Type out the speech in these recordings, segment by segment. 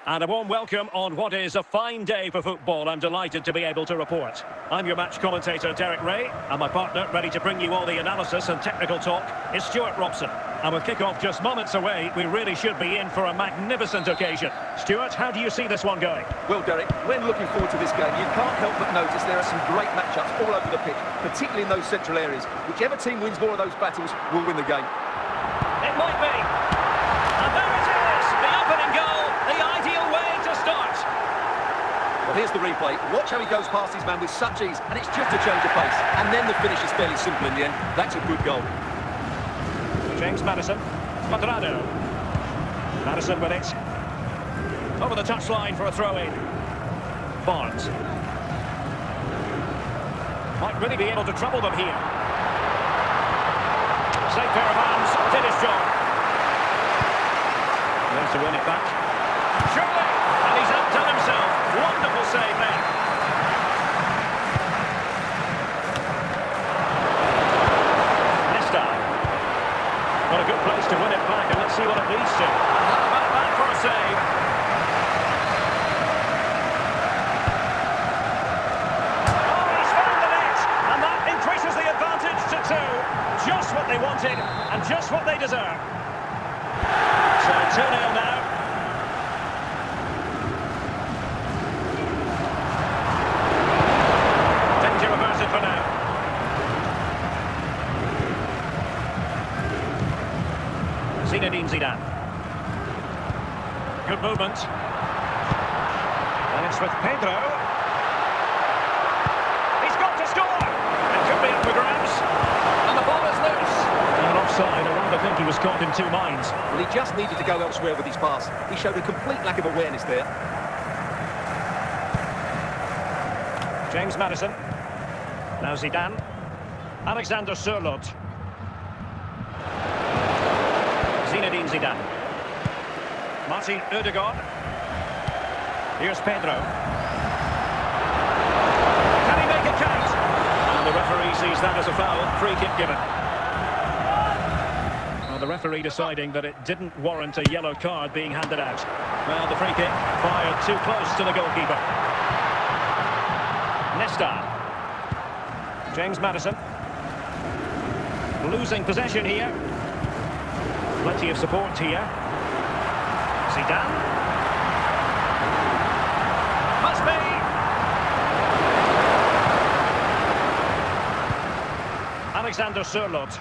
And a warm welcome on what is a fine day for football. I'm delighted to be able to report. I'm your match commentator, Derek Ray, and my partner, ready to bring you all the analysis and technical talk, is Stuart Robson. And with kick-off just moments away, we really should be in for a magnificent occasion. Stuart, how do you see this one going? Well, Derek, when looking forward to this game, you can't help but notice there are some great matchups all over the pitch, particularly in those central areas. Whichever team wins more of those battles will win the game. It might be. And there it is, the opening goal, the ideal way to start. Well, here's the replay. Watch how he goes past his man with such ease, and it's just a change of pace. And then the finish is fairly simple in the end. That's a good goal. James Maddison, Quadrado. Maddison with it. Over the touchline for a throw-in. Barnes. Might really be able to trouble them here. Safe pair of hands, did his job. There's to win it back. Surely! And he's outdone himself. Wonderful save there. Nesta. What a good place to win it back, and let's see what it leads to. How about that for a save? Oh, he's found the net! And that increases the advantage to 2. Just what they wanted, and just what they deserve. So 2-0 now. Danger averted for now. Zinedine Zidane. Good movement. And it's with Pedro. He's got to score! It could be up for grabs. And the ball is loose. And offside, I rather think he was caught in two minds. Well, he just needed to go elsewhere with his pass. He showed a complete lack of awareness there. James Maddison. Now Zidane. Alexander Sørloth. Zinedine Zidane. Martin Ødegaard. Here's Pedro. Can he make it count? And the referee sees that as a foul. Free kick given. Well, the referee deciding that it didn't warrant a yellow card being handed out. Well, the free kick fired too close to the goalkeeper. Nesta. James Maddison. Losing possession here. Plenty of support here. Zidane. Must be. Alexander Sørloth.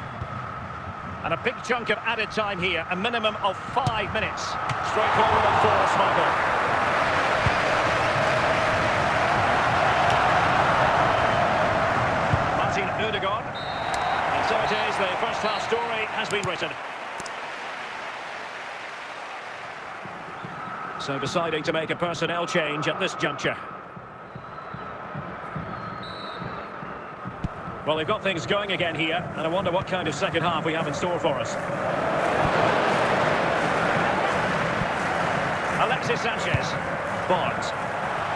And a big chunk of added time here. A minimum of 5 minutes. Straightforward and force, Michael. Martin Ødegaard. And so it is, the first half story has been written. So deciding to make a personnel change at this juncture. Well, they've got things going again here, and I wonder what kind of second half we have in store for us. Alexis Sanchez. Barnes.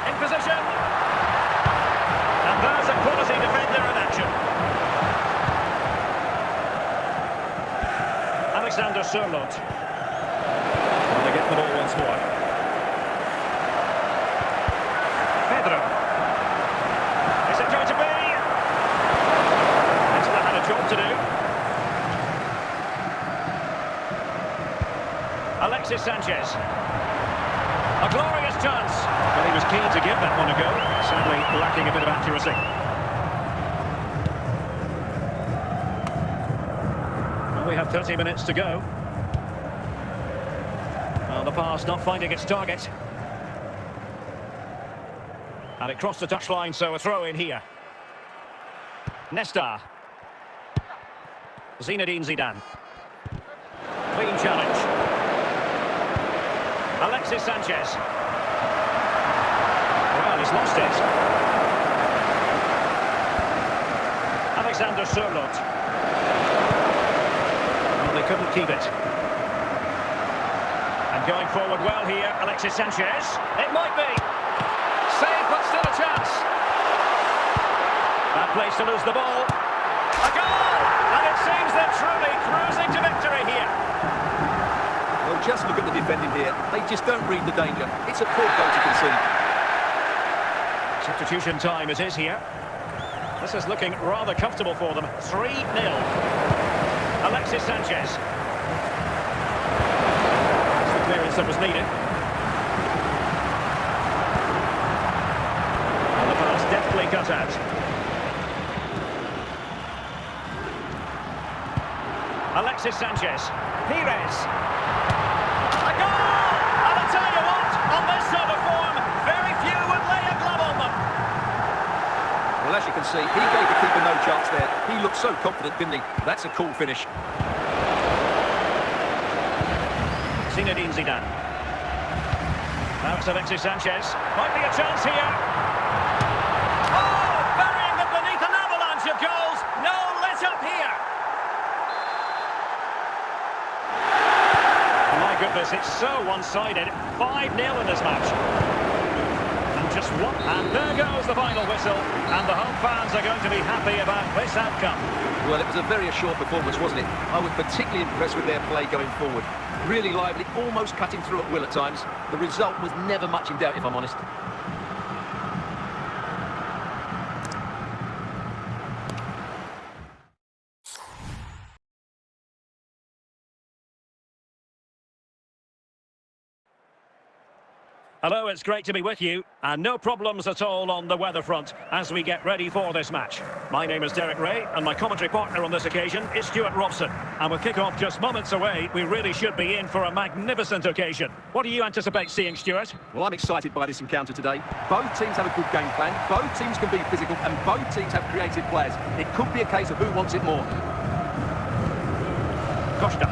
In position. And there's a quality defender in action. Alexander Sørloth. And they get the ball once more. Pedro. Is it going to be? It's had a job to do. Alexis Sanchez. A glorious chance. Well, he was keen to give that one a go. Sadly, lacking a bit of accuracy. Well, we have 30 minutes to go. Well, the pass not finding its target. And it crossed the touchline, so a throw in here. Nesta. Zinedine Zidane. Clean challenge. Alexis Sanchez. Well, he's lost it. Alexander Sørloth. Well, they couldn't keep it. And going forward well here, Alexis Sanchez. It might be. Save, but still a chance. Bad place to lose the ball. A goal! And it seems they're truly cruising to victory here. Well, just look at the defending here. They just don't read the danger. It's a poor goal to concede. Substitution time it is here. This is looking rather comfortable for them. 3-0. Alexis Sanchez. That's the clearance that was needed. And the pass deftly cut out. Alexis Sanchez. Pires. A goal! And I'll tell you what, on this sort of form, very few would lay a glove on them. Well, as you can see, he gave the keeper no chance there. He looked so confident, didn't he? That's a cool finish. Zinedine Zidane. Now it's Alexis Sanchez. Might be a chance here. Oh, burying them beneath an avalanche of goals. No let up here. My goodness, it's so one-sided. 5-0 in this match. And just one. And there goes the final whistle. And the home fans are going to be happy about this outcome. Well, it was a very assured performance, wasn't it? I was particularly impressed with their play going forward. Really lively, almost cutting through at will at times. The result was never much in doubt, if I'm honest. Hello, it's great to be with you, and no problems at all on the weather front as we get ready for this match. My name is Derek Ray, and my commentary partner on this occasion is Stuart Robson. And with kick-off just moments away, we really should be in for a magnificent occasion. What do you anticipate seeing, Stuart? Well, I'm excited by this encounter today. Both teams have a good game plan, both teams can be physical, and both teams have creative players. It could be a case of who wants it more. Costa.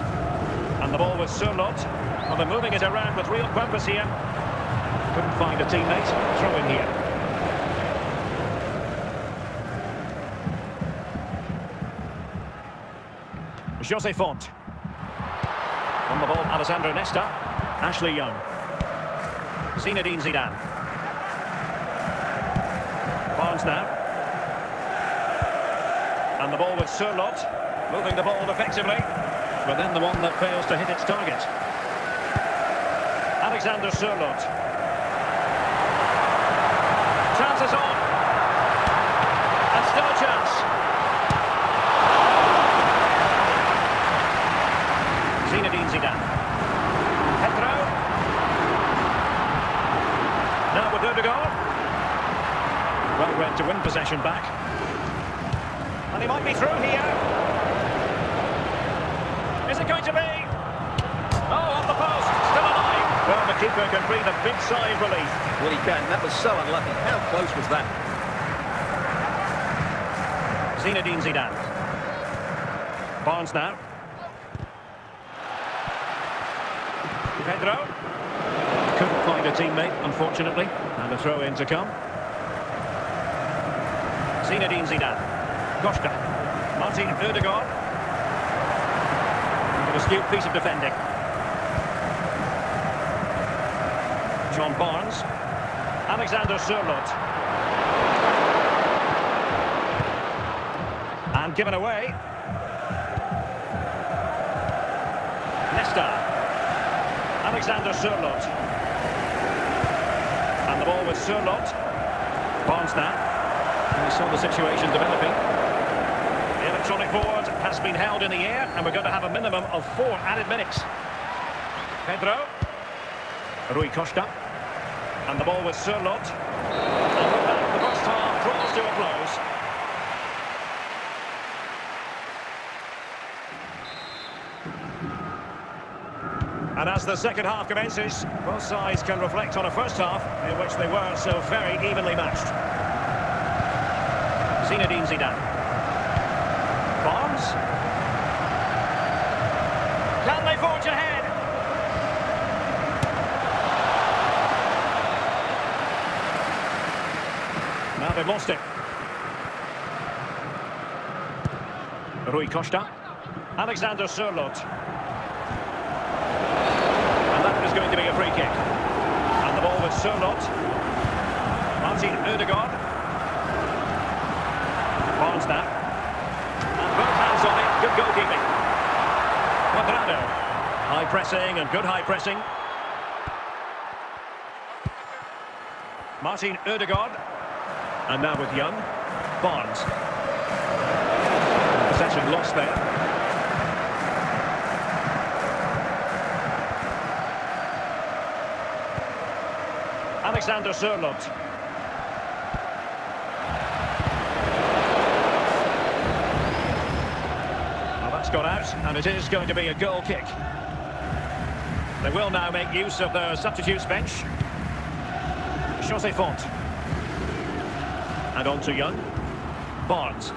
And the ball with Surlot. Well, they're moving it around with real purpose here. Couldn't find a teammate. Throw in here. Jose Font. On the ball, Alessandro Nesta. Ashley Young. Zinedine Zidane. Barnes now. And the ball with Surlot. Moving the ball effectively. But then the one that fails to hit its target. Alexander Surlot. Chances on. And still a chance. Zinedine Zidane. Pedro. Now with Odegaard. Well read to win possession back. And he might be through here. Is it going to be? Oh, on the post. Still alive. Well, the keeper can breathe a big sigh of relief. Well, he can. That was so unlucky. How close was that? Zinedine Zidane. Barnes now. Pedro. Couldn't find a teammate, unfortunately. And a throw-in to come. Zinedine Zidane. Costa. Martin Odegaard. An astute piece of defending. John Barnes. Alexander Surlot. And given away. Nesta. Alexander Surlot. And the ball with Surlot. Barnes now. And we saw the situation developing. The electronic board has been held in the air, and we're going to have a minimum of 4 added minutes. Pedro. Rui Costa. And the ball with Surlot. And with that, the first half draws to a close. And as the second half commences, both sides can reflect on a first half in which they were so very evenly matched. Zinedine Zidane. Barnes. Can they forge ahead? Now they've lost it. Rui Costa. Alexander Surlot. And that is going to be a free kick. And the ball with Surlot. Martin Odegaard. Barnes now. And both hands on it. Good goalkeeping. Quadrado. High pressing and good high pressing. Martin Ødegaard. And now with Young. Barnes. Possession lost there. Alexander Sørloth. Well, that's gone out, and it is going to be a goal kick. They will now make use of their substitutes bench. José Font. And on to Young. Barnes.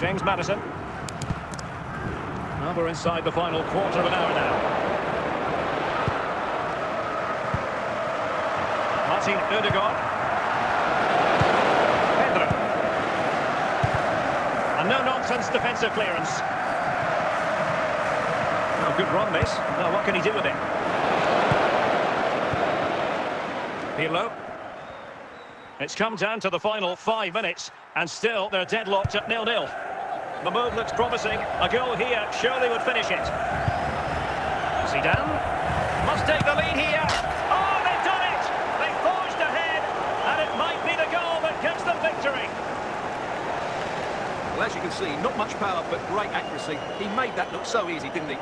James Maddison. Well, we're inside the final quarter of an hour now. Martin Ødegaard. Pedro. And no-nonsense defensive clearance. Oh, good run, this. Now, what can he do with it? Pirlo. It's come down to the final 5 minutes, and still they're deadlocked at 0-0. The move looks promising. A goal here surely would finish it. Zidane must take the lead here. Oh, they've done it! They forged ahead, and it might be the goal that gives them victory. Well, as you can see, not much power, but great accuracy. He made that look so easy, didn't he?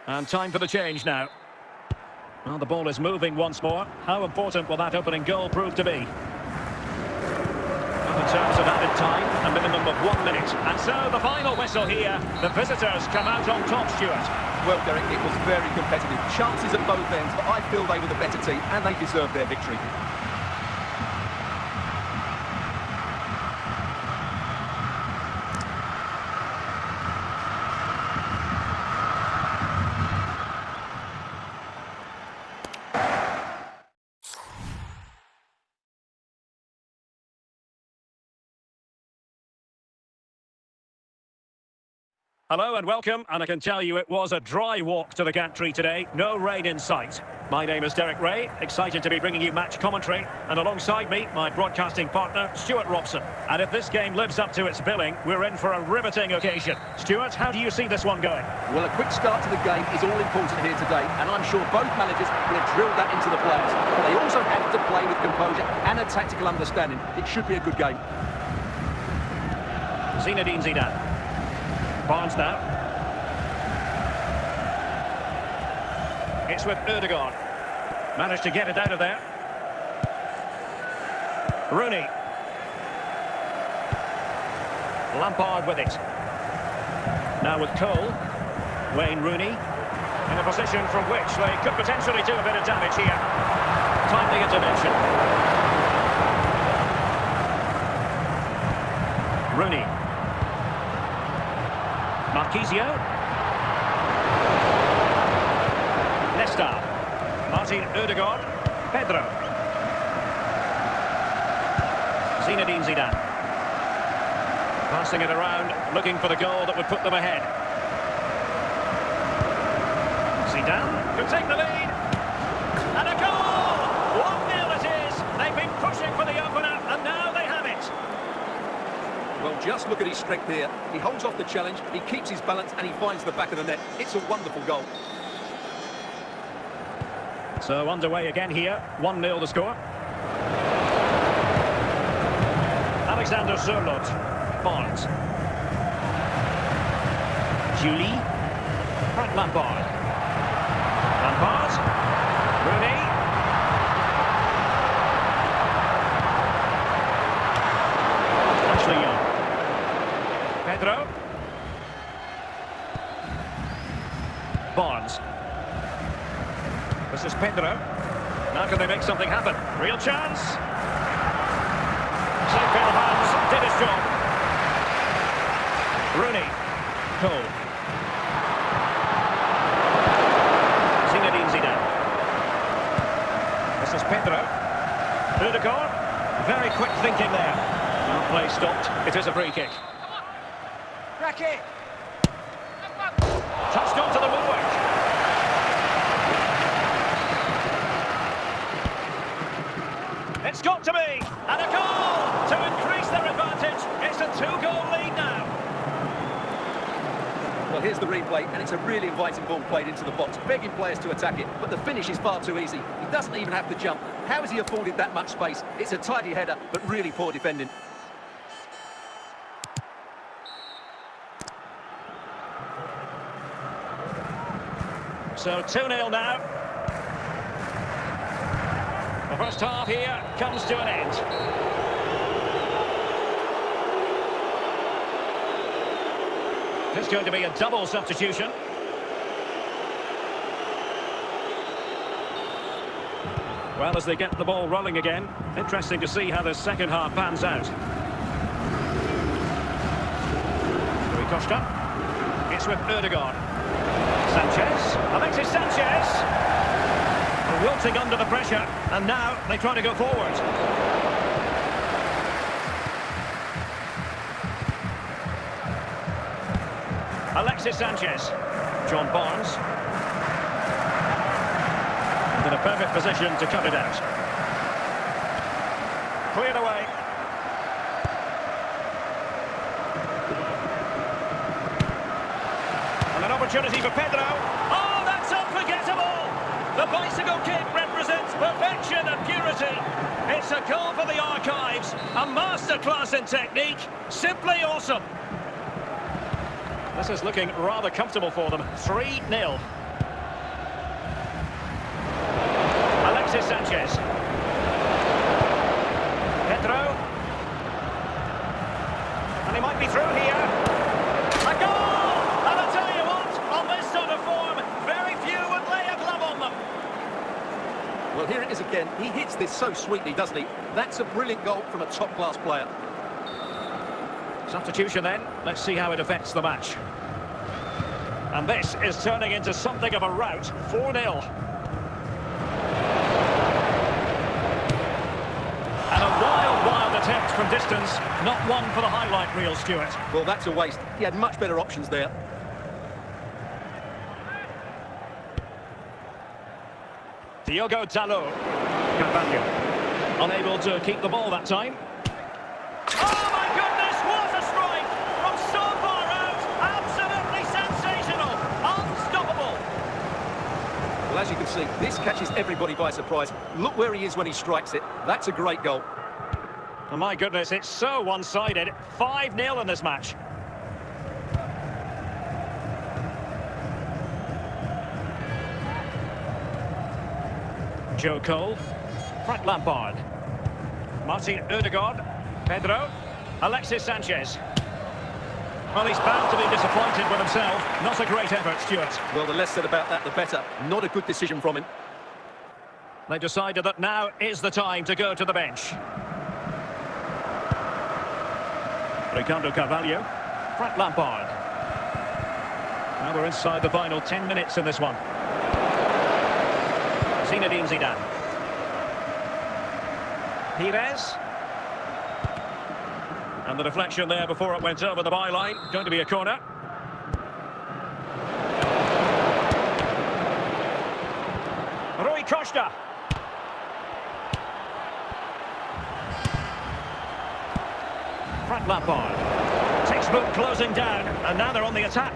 And time for the change now. Well, the ball is moving once more. How important will that opening goal prove to be? Well, in terms of added time, a minimum of 1 minute. And so the final whistle here. The visitors come out on top, Stuart. Well, Derek, it was very competitive. Chances at both ends, but I feel they were the better team and they deserved their victory. Hello and welcome, and I can tell you it was a dry walk to the gantry today, no rain in sight. My name is Derek Ray, excited to be bringing you match commentary, and alongside me, my broadcasting partner, Stuart Robson. And if this game lives up to its billing, we're in for a riveting occasion. Stuart, how do you see this one going? Well, a quick start to the game is all important here today, and I'm sure both managers will have drilled that into the players. But they also have to play with composure and a tactical understanding. It should be a good game. Zinedine Zidane. Barnes now. It's with Ødegaard. Managed to get it out of there. Rooney. Lampard with it. Now with Cole. Wayne Rooney. In a position from which they could potentially do a bit of damage here. Timely intervention. Rooney. Marquisio. Nesta. Martin Ødegaard. Pedro. Zinedine Zidane. Passing it around, looking for the goal that would put them ahead. Zidane could take the lead. And a goal! 1-0 it is. They've been pushing for the opener, and now they have it. Well, just look at his strength here. He holds off the challenge, he keeps his balance, and he finds the back of the net. It's a wonderful goal. So underway again here. 1-0 the score. Alexander Sørloth. Barnes. Julie. Frank Lampard. Lampard. Rooney. Ashley Young. Pedro. Barnes. This is Pedro. Now can they make something happen? Real chance. Safe pair of hands. Did his job. Rooney. Cole. Zinedine Zidane. This is Pedro. Ødegaard. Very quick thinking there. Well, play stopped. It is a free kick. Crack it! Touched onto the woodwork. It's got to be! And a goal to increase their here's the replay, and it's a really inviting ball played into the box, begging players to attack it, but the finish is far too easy. He doesn't even have to jump. How has he afforded that much space? It's a tidy header, but really poor defending. So 2-0 now. The first half here comes to an end. It's going to be a double substitution. Well, as they get the ball rolling again, interesting to see how the second half pans out. Rui Costa. It's with Erdogan. Sanchez. Alexis Sanchez. Wilting under the pressure, and now they try to go forward. Alexis Sanchez. John Barnes. In a perfect position to cut it out. Cleared away. And an opportunity for Pedro. Oh, that's unforgettable! The bicycle kick represents perfection and purity. It's a goal for the archives. A masterclass in technique. Simply awesome. This is looking rather comfortable for them. 3-0. Alexis Sanchez. Pedro. And he might be through here. A goal! And I'll tell you what, on this sort of form, very few would lay a glove on them. Well, here it is again. He hits this so sweetly, doesn't he? That's a brilliant goal from a top-class player. Substitution then. Let's see how it affects the match. And this is turning into something of a rout. 4-0. And a wild attempt from distance. Not one for the highlight reel, Stuart. Well, that's a waste. He had much better options there. Diogo Dalot. Carvalho. Unable to keep the ball that time. Oh my goodness, what a strike! From so far out, absolutely sensational, unstoppable. Well, as you can see, this catches everybody by surprise. Look where he is when he strikes it. That's a great goal. Oh my goodness, it's so one-sided. 5-0 in this match. Joe Cole. Frank Lampard. Martin Ødegaard. Pedro. Alexis Sanchez. Well, he's bound to be disappointed with himself. Not a great effort, Stuart. Well, the less said about that, the better. Not a good decision from him. They decided that now is the time to go to the bench. Ricardo Carvalho. Frank Lampard. Now we're inside the final 10 minutes in this one. Zinedine Zidane. Pires. And the deflection there before it went over the byline. Going to be a corner. Rui Costa. Frank Lampard. Textbook closing down, and now they're on the attack.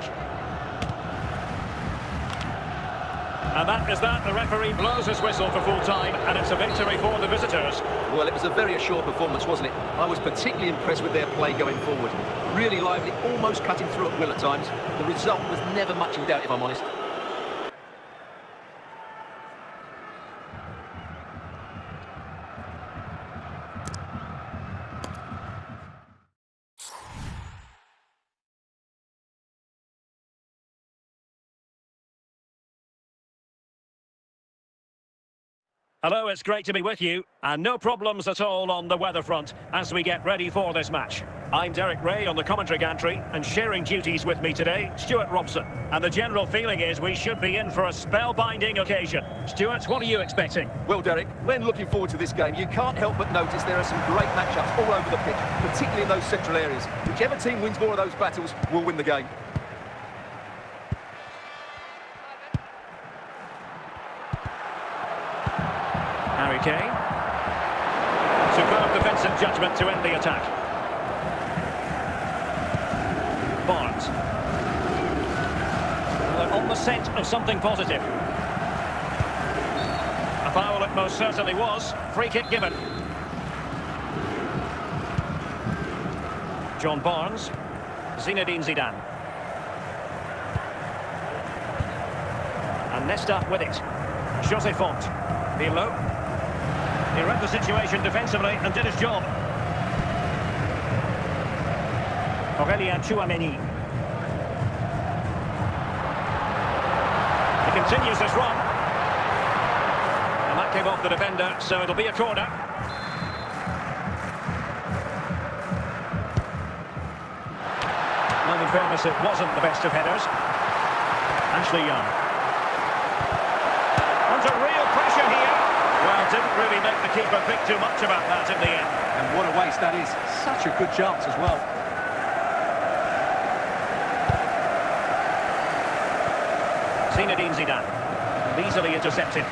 And that is that. The referee blows his whistle for full time, and it's a victory for the visitors. Well, it was a very assured performance, wasn't it? I was particularly impressed with their play going forward. Really lively, almost cutting through at will at times. The result was never much in doubt, if I'm honest. Hello, it's great to be with you, and no problems at all on the weather front as we get ready for this match. I'm Derek Ray on the commentary gantry, and sharing duties with me today, Stuart Robson. And the general feeling is we should be in for a spellbinding occasion. Stuart, what are you expecting? Well, Derek, when looking forward to this game, you can't help but notice there are some great matchups all over the pitch, particularly in those central areas. Whichever team wins more of those battles will win the game. Harry Kane. Superb defensive judgment to end the attack. Barnes. they're on the scent of something positive. A foul it most certainly was. Free kick given. John Barnes. Zinedine Zidane. And Nesta with it. Jose Font. Pirlo. He read the situation defensively and did his job. Aurélien Tchouameni. He continues this run. And that came off the defender, so it'll be a corner. And in fairness, it wasn't the best of headers. Ashley Young. Under real pressure here. Well, didn't really make the keeper think too much about that in the end. And what a waste that is. Such a good chance as well. Zinedine Zidane. Easily intercepted.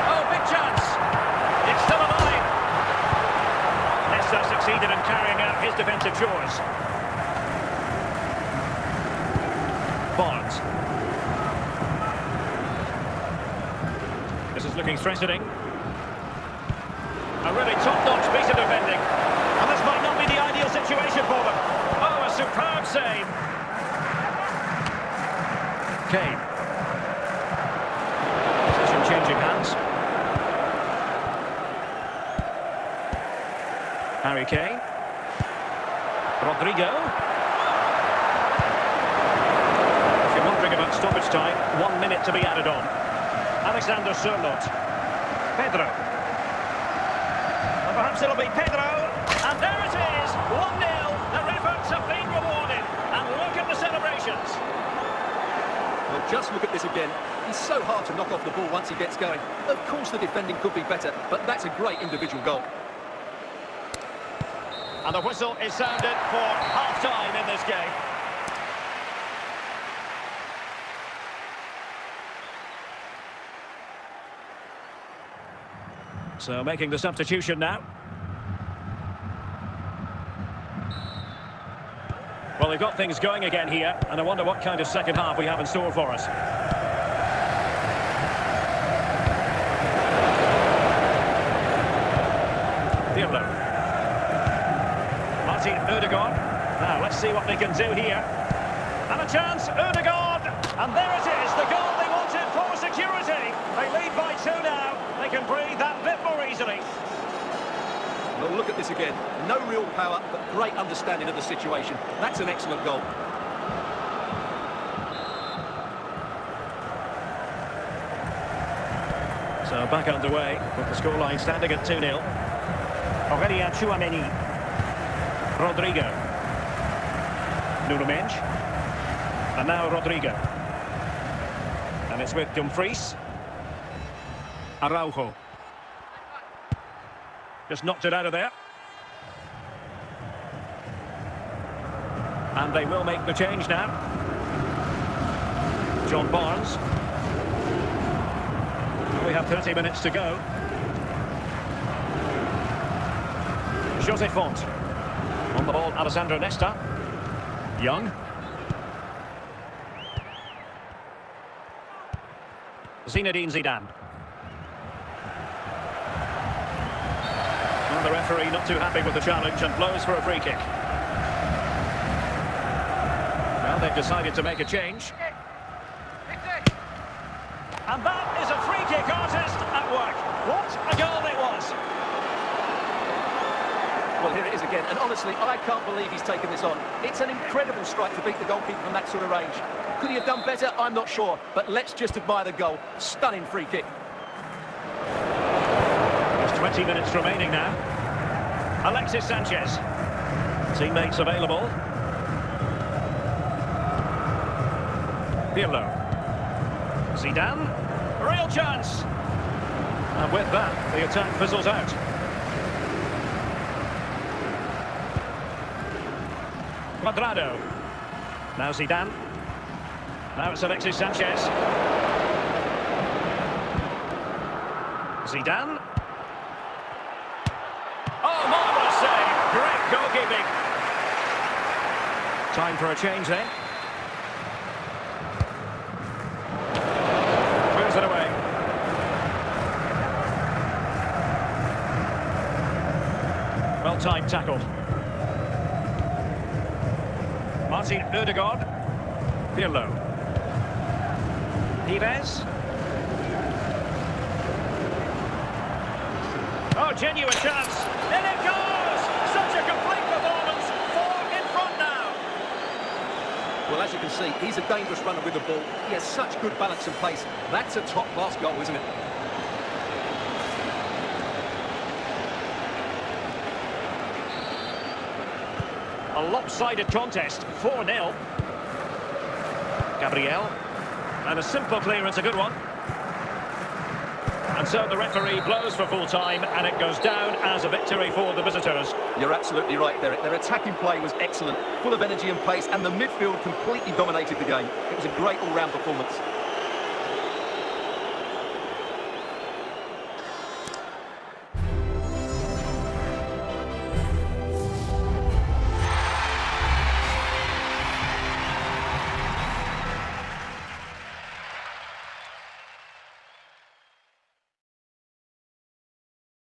Oh, big chance. It's still alive. Nesta succeeded in carrying out his defensive chores. Barnes. This is looking threatening. A really top-notch piece of defending. And this might not be the ideal situation for them. Oh, a superb save. Kane. Possession changing hands. Harry Kane. Rodrigo. If you're wondering about stoppage time, 1 minute to be added on. Alexander Sørloth. Pedro. And perhaps it'll be Pedro. And there it is, 1-0. Their efforts have been rewarded. And look at the celebrations. Well, just look at this again. He's so hard to knock off the ball once he gets going. Of course the defending could be better, but that's a great individual goal. And the whistle is sounded for half-time in this game. So making the substitution now. Well, they've got things going again here, and I wonder what kind of second half we have in store for us. Pirlo. Martin Ødegaard. Now, let's see what they can do here. And a chance, Ødegaard! And there it is, the goal they wanted for security. They lead by 2 now. They can breathe that bit more easily. Well, look at this again. No real power, but great understanding of the situation. That's an excellent goal. So back underway with the scoreline standing at 2-0. Aurélien Tchouameni. Rodrigo. Nuno Mendes. And now Rodrigo. And it's with Dumfries. Araujo. Just knocked it out of there. And they will make the change now. John Barnes. We have 30 minutes to go. Jose Font. On the ball, Alessandro Nesta. Young. Zinedine Zidane. And the referee not too happy with the challenge and blows for a free kick. Well, they've decided to make a change. And that is a free kick artist at work. What a goal it was. Well, here it is again, and honestly, I can't believe he's taken this on. It's an incredible strike to beat the goalkeeper from that sort of range. Could he have done better? I'm not sure, but let's just admire the goal. Stunning free kick. There's 20 minutes remaining now. Alexis Sanchez. Teammates available. Pirlo. Zidane. Real chance. And with that, the attack fizzles out. Cuadrado. Now Zidane. Now it's Alexis Sanchez. Zidane. Oh, marvellous save. Great goalkeeping. Time for a change then. Moves it away. Well-timed tackle. Martin Ødegaard. Pirlo. Pires. Oh, genuine chance. In it goes! Such a complete performance. 4 in front now. Well, as you can see, he's a dangerous runner with the ball. He has such good balance and pace. That's a top-class goal, isn't it? A lopsided contest, 4-0. Gabriel. And a simple clearance, a good one. And so the referee blows for full time, and it goes down as a victory for the visitors. You're absolutely right, Derek. Their attacking play was excellent, full of energy and pace, and the midfield completely dominated the game. It was a great all-round performance.